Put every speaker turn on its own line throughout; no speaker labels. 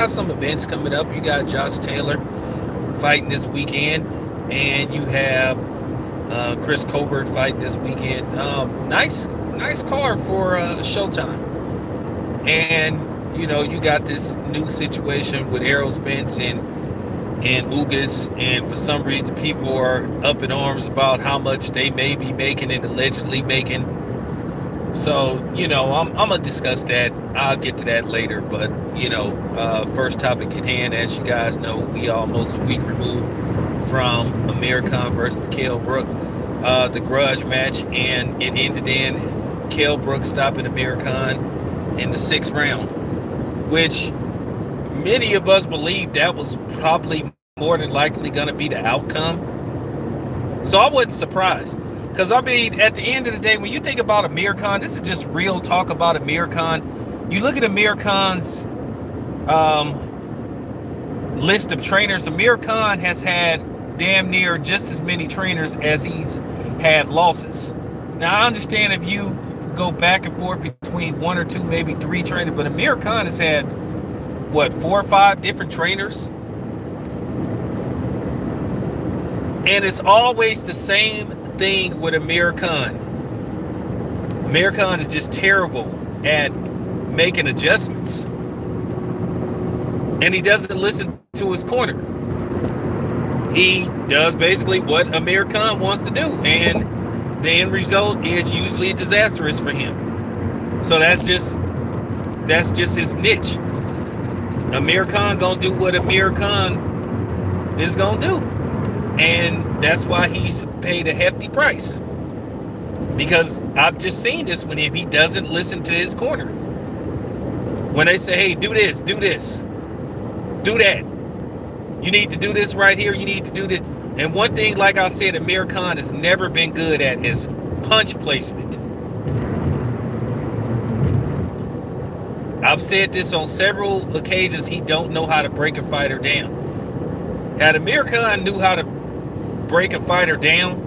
got some events coming up. You got Josh Taylor fighting this weekend, and you have Chris Colbert fighting this weekend. Nice card for Showtime. And you got this new situation with Errol Spence and Ugas, and for some reason people are up in arms about how much they may be making and allegedly making. So I'm gonna discuss that. I'll get to that later. But first topic at hand, as you guys know, we almost a week removed from Amir Khan versus Kell Brook, the grudge match, and it ended in Kell Brook stopping Amir Khan in the sixth round, which many of us believed that was probably more than likely going to be the outcome. So I wasn't surprised. Because, I mean, at the end of the day, when you think about Amir Khan, this is just real talk about Amir Khan. You look at Amir Khan's list of trainers. Amir Khan has had damn near just as many trainers as he's had losses. Now, I understand if you go back and forth between one or two, maybe three trainers, but Amir Khan has had, what, 4 or 5 different trainers? And it's always the same thing with Amir Khan. Amir Khan is just terrible at making adjustments. And he doesn't listen to his corner. He does basically what Amir Khan wants to do. And the end result is usually disastrous for him. So that's just his niche. Amir Khan gonna do what Amir Khan is gonna do. And that's why he's paid a hefty price. Because I've just seen this with him. He doesn't listen to his corner. When they say, hey, do this, do that. You need to do this right here. You need to do this. And one thing, like I said, Amir Khan has never been good at is punch placement. I've said this on several occasions. He don't know how to break a fighter down. Had Amir Khan knew how to break a fighter down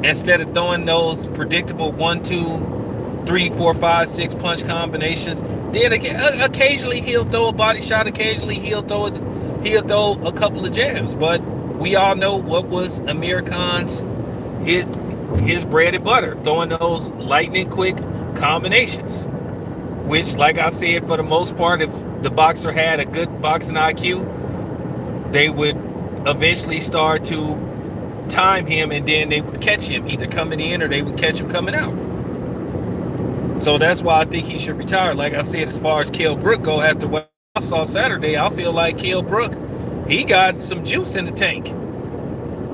instead of throwing those predictable 1, 2, 3, 4, 5, 6 punch combinations, then occasionally he'll throw a body shot. Occasionally he'll throw a couple of jabs. But we all know what was Amir Khan's his bread and butter, throwing those lightning quick combinations. Which, like I said, for the most part, if the boxer had a good boxing IQ, they would eventually start to time him, and then they would catch him either coming in or they would catch him coming out. So that's why I think he should retire. Like I said, as far as Kell Brook go, after what I saw Saturday, I feel like Kell Brook, he got some juice in the tank.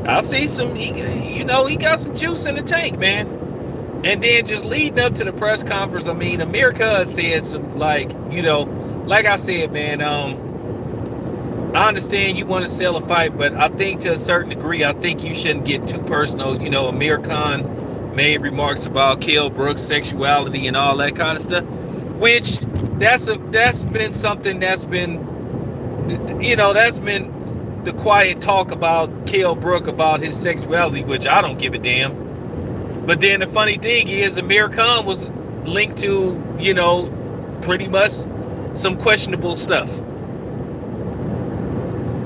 I see he got some juice in the tank, man. And then just leading up to the press conference, I mean, Amir Khan said some, like I said, man, I understand you want to sell a fight, but I think to a certain degree, I think you shouldn't get too personal. Amir Khan made remarks about Kell Brook's sexuality and all that kind of stuff, which that's been something that's been the quiet talk about Kell Brook about his sexuality, which I don't give a damn. But then the funny thing is, Amir Khan was linked to, pretty much some questionable stuff.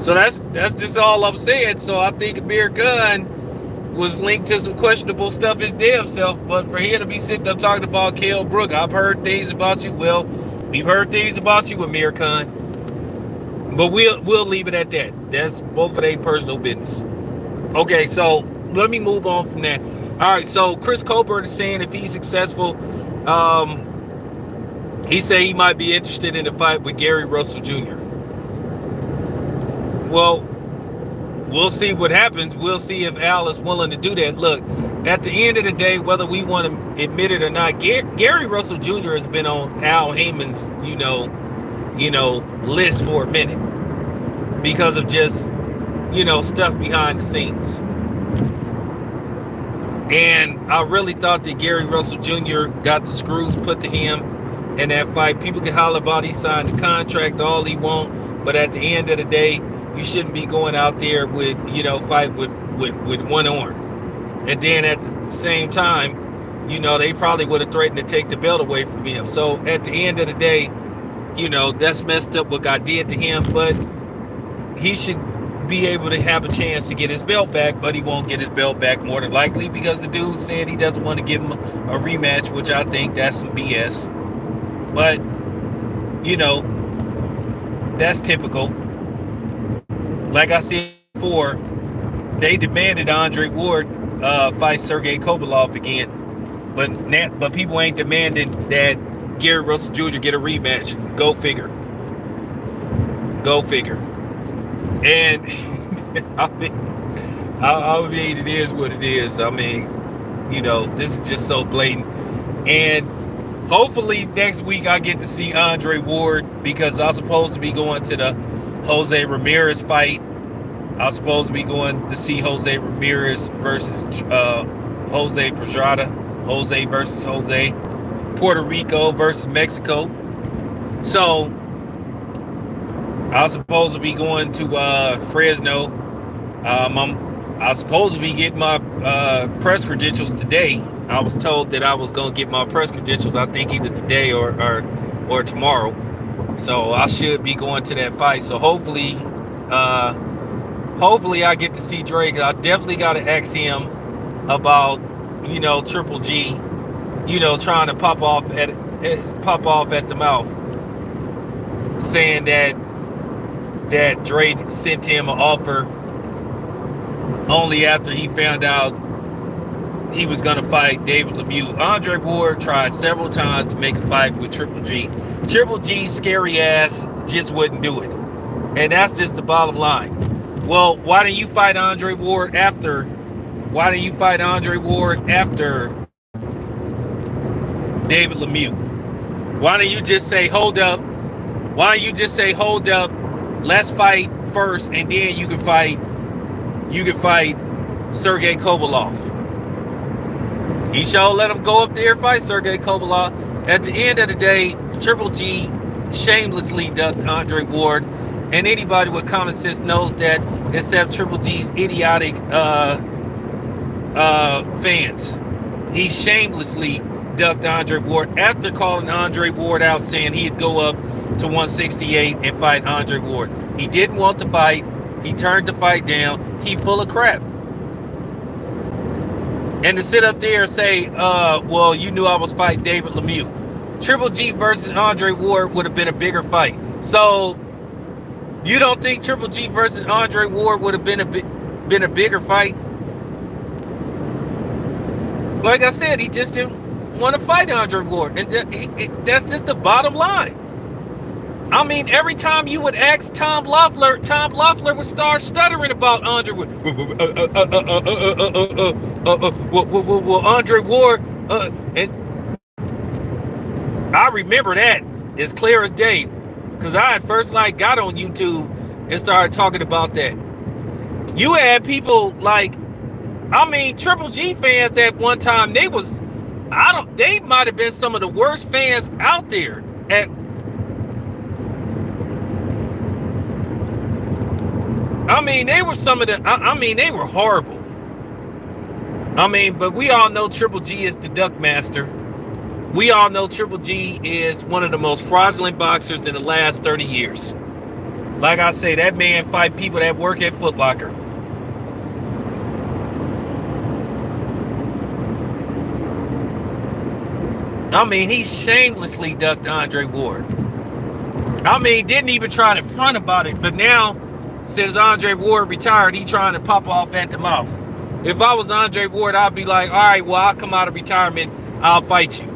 So that's just all I'm saying. So I think Amir Khan was linked to some questionable stuff his damn self. But for him to be sitting up talking about Kell Brook, I've heard things about you. Well, we've heard things about you, Amir Khan. But we'll leave it at that. That's both of their personal business. Okay, so let me move on from that. All right, so Chris Colbert is saying if he's successful, he said he might be interested in a fight with Gary Russell Jr. Well, we'll see what happens. We'll see if Al is willing to do that. Look, at the end of the day, whether we want to admit it or not, Gary Russell Jr. has been on Al Heyman's, list for a minute because of just, stuff behind the scenes. And I really thought that Gary Russell Jr. got the screws put to him in that fight. People can holler about he signed the contract all he want, but at the end of the day, you shouldn't be going out there with, fight with one arm. And then at the same time, they probably would have threatened to take the belt away from him. So at the end of the day, you know, that's messed up what God did to him, but he should be able to have a chance to get his belt back, but he won't get his belt back more than likely because the dude said he doesn't want to give him a rematch, which I think that's some BS. But, you know, that's typical. Like I said before, they demanded Andre Ward fight Sergey Kovalev again, but people ain't demanding that Gary Russell Jr. get a rematch. Go figure. Go figure. And I mean, it is what it is. I mean, you know, this is just so blatant. And hopefully next week I get to see Andre Ward, because I was supposed to be going to the Jose Ramirez fight. I was supposed to be going to see Jose Ramirez versus Jose Pedraza. Jose versus Jose. Puerto Rico versus Mexico. So I was supposed to be going to Fresno. I was supposed to be getting my press credentials today. I was told that I was going to get my press credentials, I think either today or tomorrow. So I should be going to that fight. So hopefully I get to see Drake. I definitely got to ask him about, you know, Triple G, you know, trying to pop off at the mouth, saying that Drake sent him an offer only after he found out he was going to fight David Lemieux. Andre Ward tried several times to make a fight with Triple G. Triple G's scary ass just wouldn't do it. And that's just the bottom line. Well, why didn't you fight Andre Ward after David Lemieux? Why don't you just say, hold up? Let's fight first, and then you can fight Sergey Kovalev. He sure let him go up there and fight Sergey Kovalev. At the end of the day, Triple G shamelessly ducked Andre Ward, and anybody with common sense knows that, except Triple G's idiotic fans. He shamelessly ducked Andre Ward after calling Andre Ward out, saying he'd go up to 168 and fight Andre Ward. He didn't want to fight. He turned the fight down. He full of crap. And to sit up there and say, well, you knew I was fighting David Lemieux. Triple G versus Andre Ward would have been a bigger fight. So you don't think Triple G versus Andre Ward would have been a bigger fight? Like I said, he just didn't want to fight Andre Ward, and that's just the bottom line. I mean, every time you would ask Tom Loeffler would start stuttering about Andre Ward. Well, Andre Ward, and I remember that as clear as day, because I had first got on YouTube and started talking about that. You had people like, I mean, Triple G fans at one time, they might have been some of the worst fans out there. They were horrible. But we all know Triple G is the duck master. We all know Triple G is one of the most fraudulent boxers in the last 30 years. Like I say, that man fight people that work at Foot Locker. He shamelessly ducked Andre Ward. Didn't even try to front about it. But now, since Andre Ward retired, he trying to pop off at the mouth. If I was Andre Ward, I'd be like, all right, well, I'll come out of retirement. I'll fight you.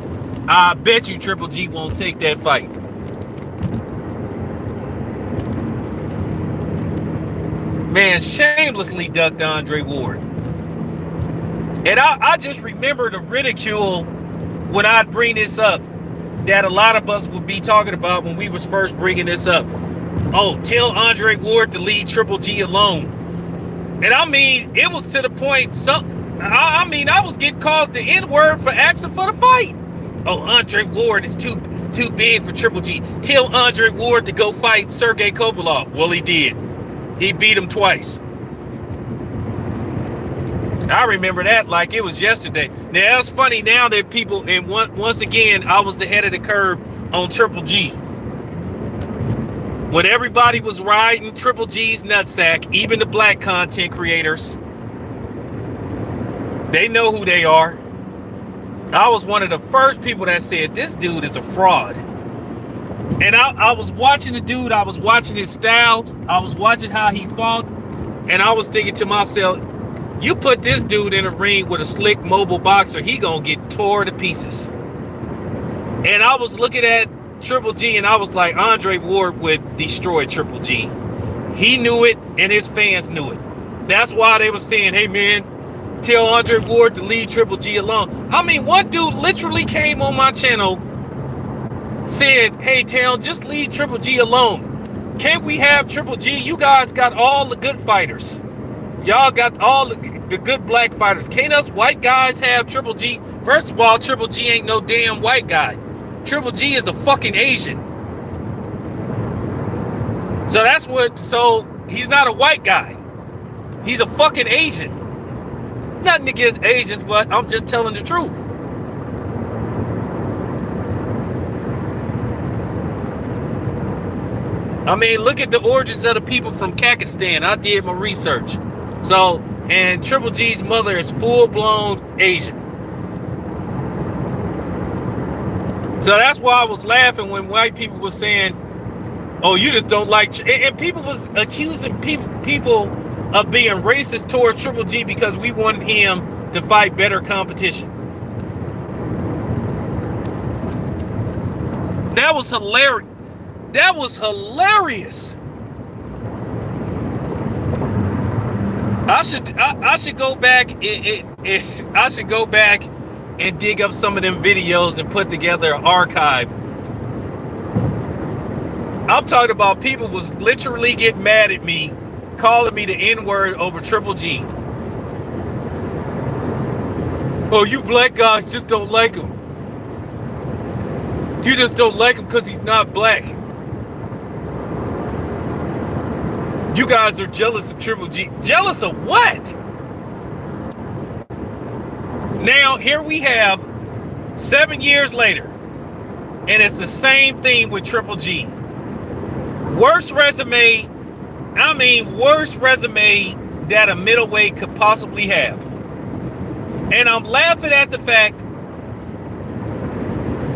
I bet you Triple G won't take that fight. Man, shamelessly ducked Andre Ward. And I just remember the ridicule when I'd bring this up that a lot of us would be talking about when we was first bringing this up. Oh, tell Andre Ward to leave Triple G alone. And it was to the point, I was getting called the N-word for asking for the fight. Oh, Andre Ward is too big for Triple G. Tell Andre Ward to go fight Sergey Kovalev. Well, he did. He beat him twice. I remember that like it was yesterday. Now, it's funny now that people, and once again, I was ahead of the curve on Triple G. When everybody was riding Triple G's nutsack, even the black content creators, they know who they are. I was one of the first people that said, this dude is a fraud. And I was watching the dude, I was watching his style, I was watching how he fought, and I was thinking to myself, you put this dude in a ring with a slick mobile boxer, he gonna get tore to pieces. And I was looking at Triple G and I was like, Andre Ward would destroy Triple G. He knew it and his fans knew it. That's why they were saying, hey man, tell Andre Ward to leave Triple G alone. I mean, one dude literally came on my channel, said, hey Tail, just leave Triple G alone. Can't we have Triple G? You guys got all the good fighters. Y'all got all the good black fighters. Can't us white guys have Triple G? First of all, Triple G ain't no damn white guy. Triple G is a fucking Asian. So that's what, so he's not a white guy. He's a fucking Asian. Nothing against Asians, but I'm just telling the truth. I mean, look at the origins of the people from Kakistan. I did my research. So, and Triple G's mother is full-blown Asian. So that's why I was laughing when white people were saying, oh, you just don't like, and people was accusing people of being racist towards Triple G because we wanted him to fight better competition. That was hilarious. That was hilarious. I should go back. I should go back and dig up some of them videos and put together an archive. I'm talking about people was literally getting mad at me, calling me the N-word over Triple G. Oh, you black guys just don't like him. You just don't like him because he's not black. You guys are jealous of Triple G. Jealous of what? Now, here we have 7 years later, and it's the same thing with Triple G. Worst resume, I mean, worst resume that a middleweight could possibly have. And I'm laughing at the fact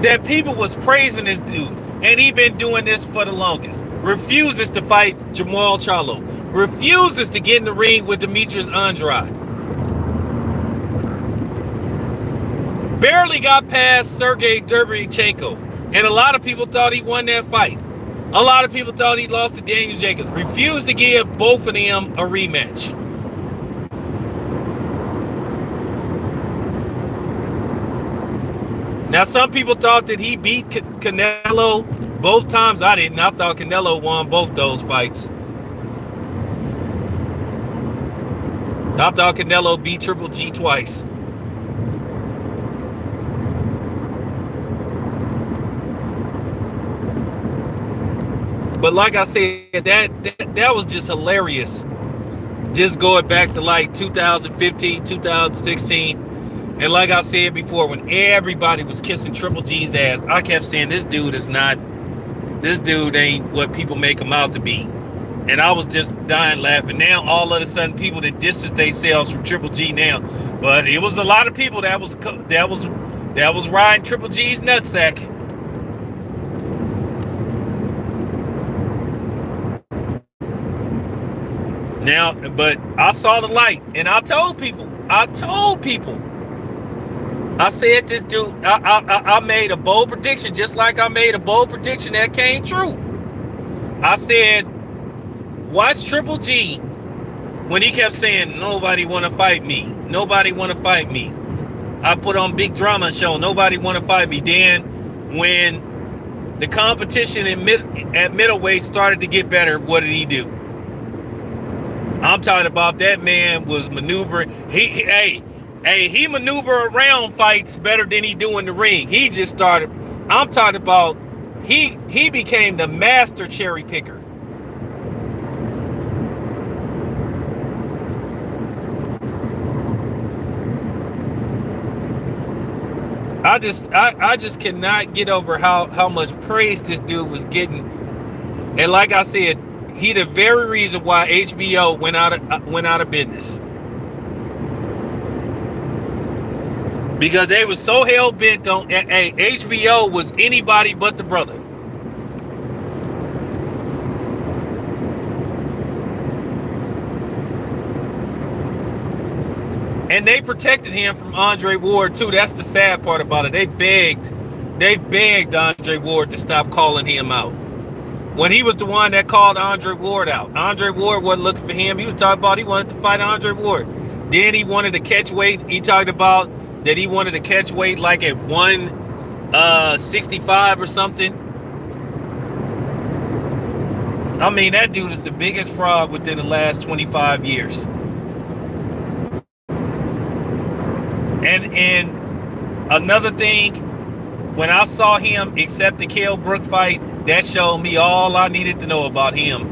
that people was praising this dude, and he been doing this for the longest. Refuses to fight Jermall Charlo. Refuses to get in the ring with Demetrius Andrade. Barely got past Sergey Derevyanchenko. And a lot of people thought he won that fight. A lot of people thought he lost to Daniel Jacobs. Refused to give both of them a rematch. Now, some people thought that he beat Canelo both times. I didn't. I thought Canelo won both those fights. I thought Canelo beat Triple G twice. But like I said, that was just hilarious. Just going back to like 2015, 2016. And like I said before, when everybody was kissing Triple G's ass, I kept saying this dude ain't what people make him out to be. And I was just dying laughing. Now all of a sudden people that distance themselves from Triple G now. But it was a lot of people that was riding Triple G's nutsack. Now, but I saw the light, and I told people, I said this dude, I made a bold prediction, just like I made a bold prediction that came true. I said, watch Triple G when he kept saying, nobody want to fight me. Nobody want to fight me. I put on Big Drama Show, nobody want to fight me. Then when the competition at middleweight started to get better, what did he do? I'm talking about that man was maneuvering. He maneuver around fights better than he do in the ring. He just started. I'm talking about he became the master cherry picker. I just cannot get over how much praise this dude was getting And like I said, he the very reason why HBO went out of business. Because they were so hell bent on, hey, HBO was anybody but the brother. And they protected him from Andre Ward too. That's the sad part about it. They begged Andre Ward to stop calling him out. When he was the one that called Andre Ward out. Andre Ward wasn't looking for him. He was talking about he wanted to fight Andre Ward. Then he wanted to catch weight. He talked about that he wanted to catch weight like at 165 or something. I mean, that dude is the biggest fraud within the last 25 years. And another thing, when I saw him accept the Kell Brook fight, that showed me all I needed to know about him.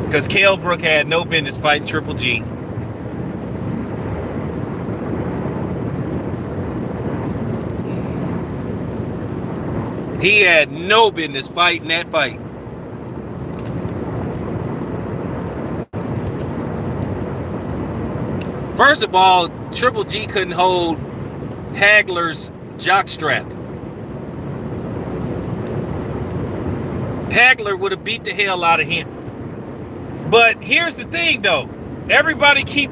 Because Kell Brook had no business fighting Triple G. He had no business fighting that fight. First of all, Triple G couldn't hold Hagler's jockstrap. Hagler would have beat the hell out of him. But here's the thing, though. Everybody keep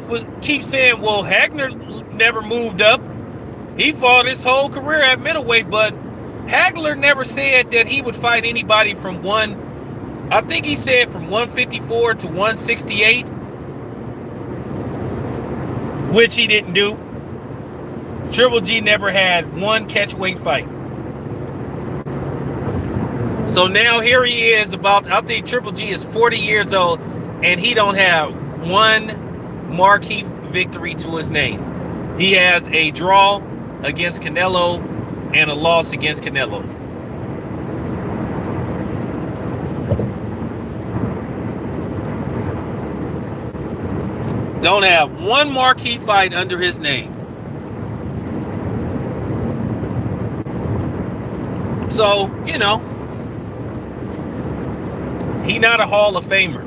saying, well, Hagler never moved up. He fought his whole career at middleweight, but Hagler never said that he would fight anybody from I think he said from 154 to 168, which he didn't do. Triple G never had one catchweight fight. So now here he is I think Triple G is 40 years old, and he don't have one marquee victory to his name. He has a draw against Canelo and a loss against Canelo. Don't have one marquee fight under his name. So, he's not a Hall of Famer.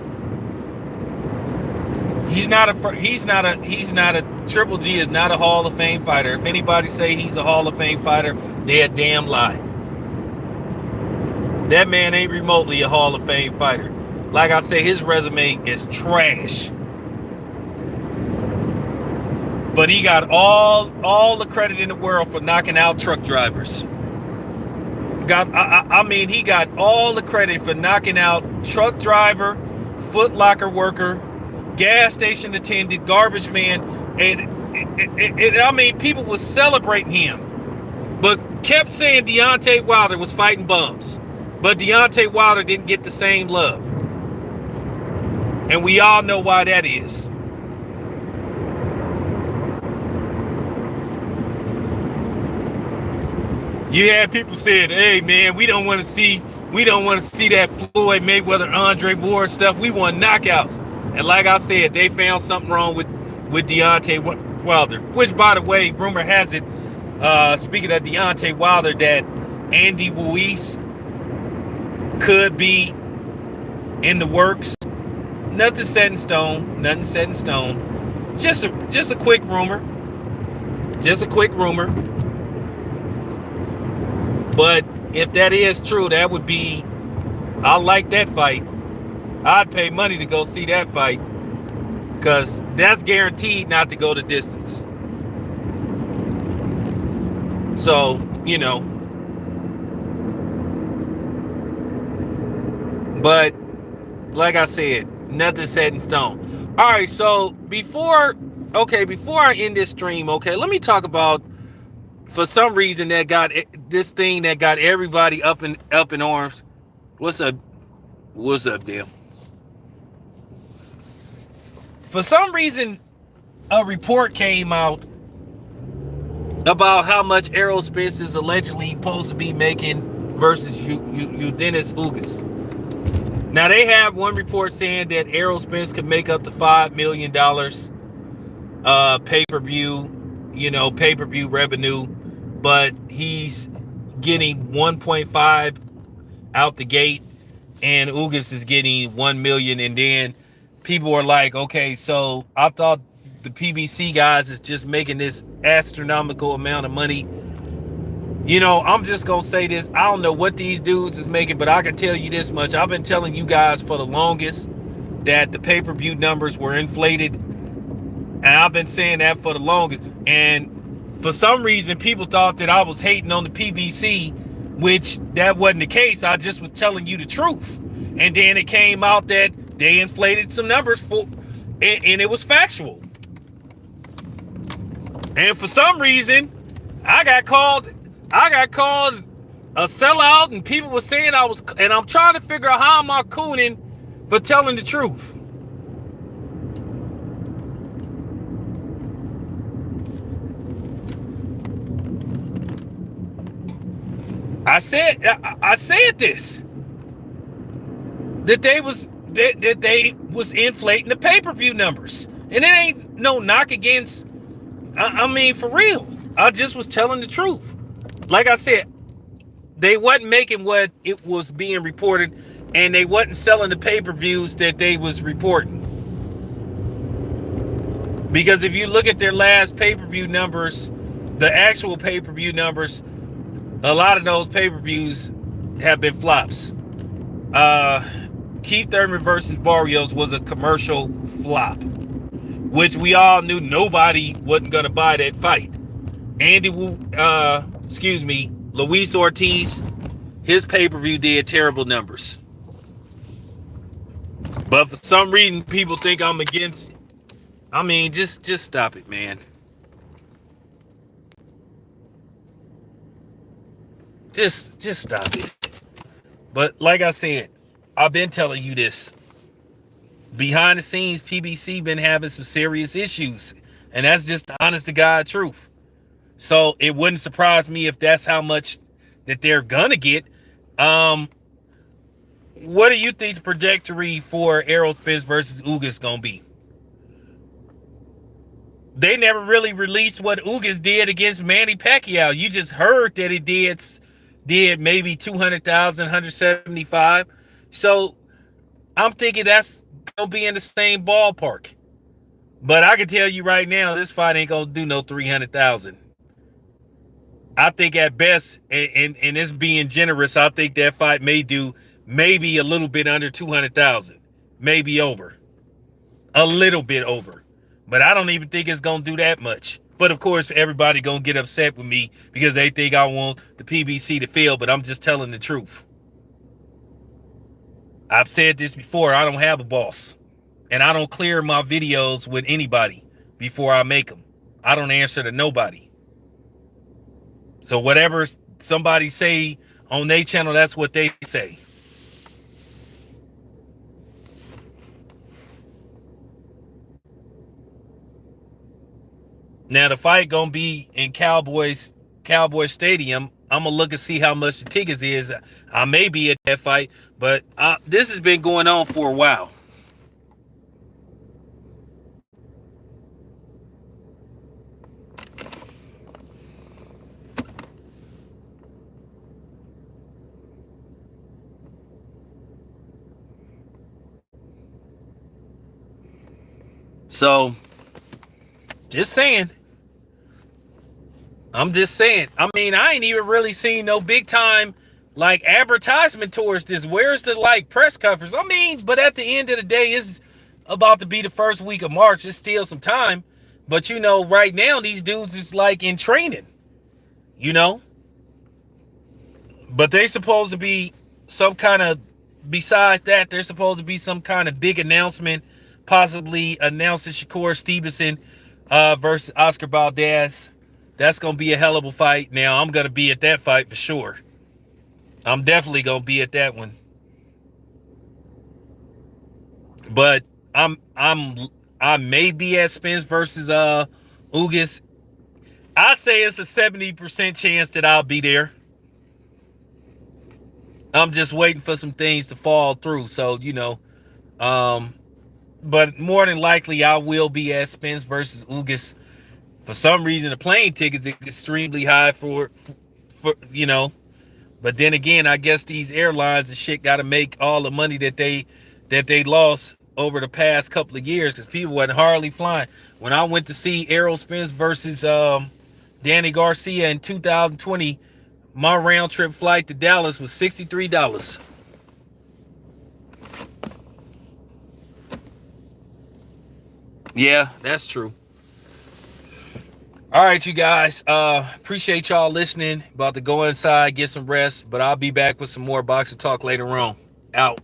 Triple G is not a Hall of Fame fighter. If anybody say he's a Hall of Fame fighter, they're a damn lie. That man ain't remotely a Hall of Fame fighter. Like I say, his resume is trash. But he got all the credit in the world for knocking out truck drivers. He got all the credit for knocking out truck driver, Foot Locker worker, gas station attendant, garbage man, and people was celebrating him, but kept saying Deontay Wilder was fighting bums. But Deontay Wilder didn't get the same love, and we all know why that is. You had people saying, "Hey man, we don't want to see that Floyd Mayweather Andre Ward stuff. We want knockouts." And like I said, they found something wrong with Deontay Wilder. Which, by the way, rumor has it, speaking of Deontay Wilder, that Andy Ruiz could be in the works. Nothing set in stone. Just a quick rumor. But if that is true, that would be, I like that fight. I'd pay money to go see that fight, because that's guaranteed not to go the distance. So, but like I said, nothing set in stone. All right, so before I end this stream, let me talk about, for some reason, that got this thing that got everybody up in arms. What's up, Dale? For some reason, a report came out about how much Errol Spence is allegedly supposed to be making versus Dennis Ugas. Now, they have one report saying that Errol Spence could make up to $5 million pay-per-view revenue, but he's getting 1.5 out the gate. and Ugas is getting 1 million, and then people are like, okay, so I thought the PBC guys is just making this astronomical amount of money. You know, I'm just gonna say this. I don't know what these dudes is making, but I can tell you this much. I've been telling you guys for the longest that the pay-per-view numbers were inflated, and I've been saying that for the longest. And for some reason, people thought that I was hating on the PBC, which that wasn't the case. I just was telling you the truth. And then it came out that they inflated some numbers for, and it was factual. And for some reason, I got called a sellout, and people were saying I was, and I'm trying to figure out how am I cooning for telling the truth. I said this, that they was inflating the pay-per-view numbers, and it ain't no knock against. I mean, for real, I just was telling the truth. Like I said, they wasn't making what it was being reported, and they wasn't selling the pay-per-views that they was reporting. Because if you look at their last pay-per-view numbers, the actual pay-per-view numbers, a lot of those pay-per-views have been flops. Keith Thurman versus Barrios was a commercial flop, which we all knew nobody wasn't going to buy that fight. Luis Ortiz, his pay-per-view did terrible numbers. But for some reason, people think I'm against. I mean, just stop it, man. Just stop it. But like I said, I've been telling you this. Behind the scenes, PBC been having some serious issues, and that's just the honest to God truth. So it wouldn't surprise me if that's how much that they're gonna get. What do you think the trajectory for Errol Spence versus Ugas gonna be? They never really released what Ugas did against Manny Pacquiao. You just heard that it did maybe 200,000, 175. So I'm thinking that's gonna be in the same ballpark. But I can tell you right now, this fight ain't gonna do no 300,000. I think at best, and it's being generous, I think that fight may do maybe a little bit under 200,000, maybe over, a little bit over. But I don't even think it's gonna do that much. But of course, everybody gonna get upset with me because they think I want the PBC to fail. But I'm just telling the truth. I've said this before. I don't have a boss, and I don't clear my videos with anybody before I make them. I don't answer to nobody. So whatever somebody say on their channel, that's what they say. Now the fight gonna be in Cowboy Stadium. I'm gonna look and see how much the tickets is. I may be at that fight, but this has been going on for a while. So, just saying. I'm just saying. I mean, I ain't even really seen no big time like advertisement towards this. Where's the like press conference? I mean, but at the end of the day, it's about to be the first week of March. It's still some time. But you know, right now these dudes is like in training. You know? But they supposed to be some kind of, besides that, there's supposed to be some kind of big announcement, possibly announcing Shakur Stevenson versus Oscar Valdez. That's going to be a hell of a fight. Now, I'm going to be at that fight for sure. I'm definitely going to be at that one. But I may be at Spence versus Ugas. I say it's a 70% chance that I'll be there. I'm just waiting for some things to fall through. So, you know, but more than likely I will be at Spence versus Ugas. For some reason, the plane tickets are extremely high for you know, But then again, I guess these airlines and shit got to make all the money that they lost over the past couple of years because people wasn't hardly flying. When I went to see Errol Spence versus Danny Garcia in 2020, my round trip flight to Dallas was $63. Yeah, that's true. All right, you guys. Appreciate y'all listening. About to go inside, get some rest, but I'll be back with some more boxing talk later on. Out.